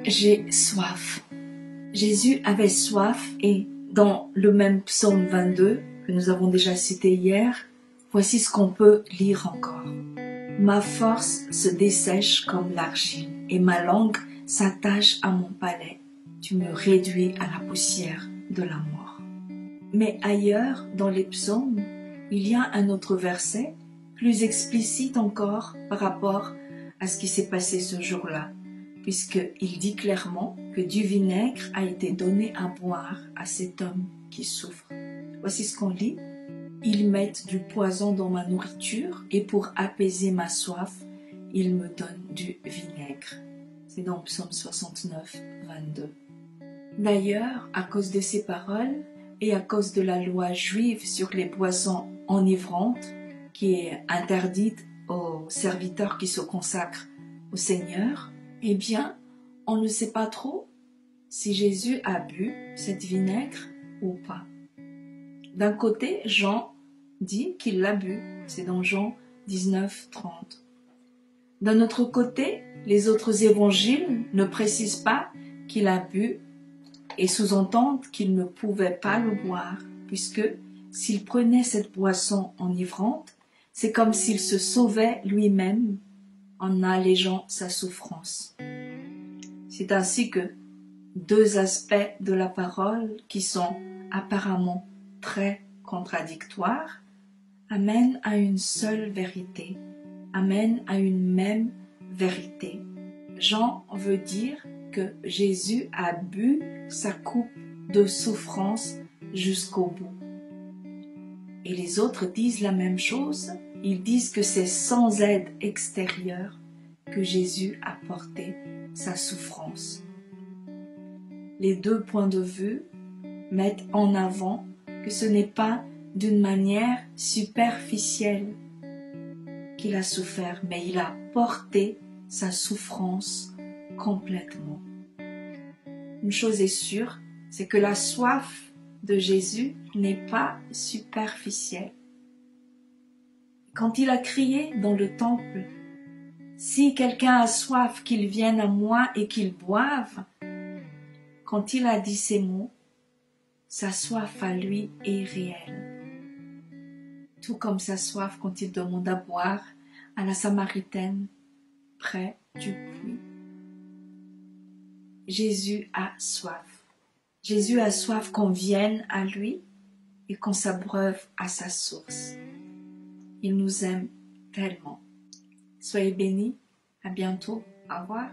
J'ai soif. Jésus avait soif et dans le même psaume 22 que nous avons déjà cité hier, voici ce qu'on peut lire encore. Ma force se dessèche comme l'argile et ma langue s'attache à mon palais. Tu me réduis à la poussière de la mort. Mais ailleurs, dans les psaumes, il y a un autre verset, plus explicite encore par rapport à ce qui s'est passé ce jour-là, puisqu'il dit clairement que du vinaigre a été donné à boire à cet homme qui souffre. Voici ce qu'on lit. Ils mettent du poison dans ma nourriture et pour apaiser ma soif, ils me donnent du vinaigre. C'est dans Psaume 69, 22. D'ailleurs, à cause de ces paroles et à cause de la loi juive sur les boissons enivrantes, qui est interdite aux serviteurs qui se consacrent au Seigneur, eh bien, on ne sait pas trop si Jésus a bu cette vinaigre ou pas. D'un côté, Jean dit qu'il l'a bu, c'est dans Jean 19, 30. D'un autre côté, les autres évangiles ne précisent pas qu'il a bu et sous-entendent qu'il ne pouvait pas le boire, puisque s'il prenait cette boisson enivrante, c'est comme s'il se sauvait lui-même en allégeant sa souffrance. C'est ainsi que deux aspects de la parole qui sont apparemment très contradictoires amènent à une seule vérité, amènent à une même vérité. Jean veut dire que Jésus a bu sa coupe de souffrance jusqu'au bout. Et les autres disent la même chose, ils disent que c'est sans aide extérieure que Jésus a porté sa souffrance. Les deux points de vue mettent en avant que ce n'est pas d'une manière superficielle qu'il a souffert, mais il a porté sa souffrance complètement. Une chose est sûre, c'est que la soif de Jésus n'est pas superficielle. Quand il a crié dans le temple, « Si quelqu'un a soif, qu'il vienne à moi et qu'il boive », quand il a dit ces mots, sa soif à lui est réelle. Tout comme sa soif quand il demande à boire à la Samaritaine près du puits. Jésus a soif. Jésus a soif qu'on vienne à lui et qu'on s'abreuve à sa source. Il nous aime tellement. Soyez bénis. À bientôt. Au revoir.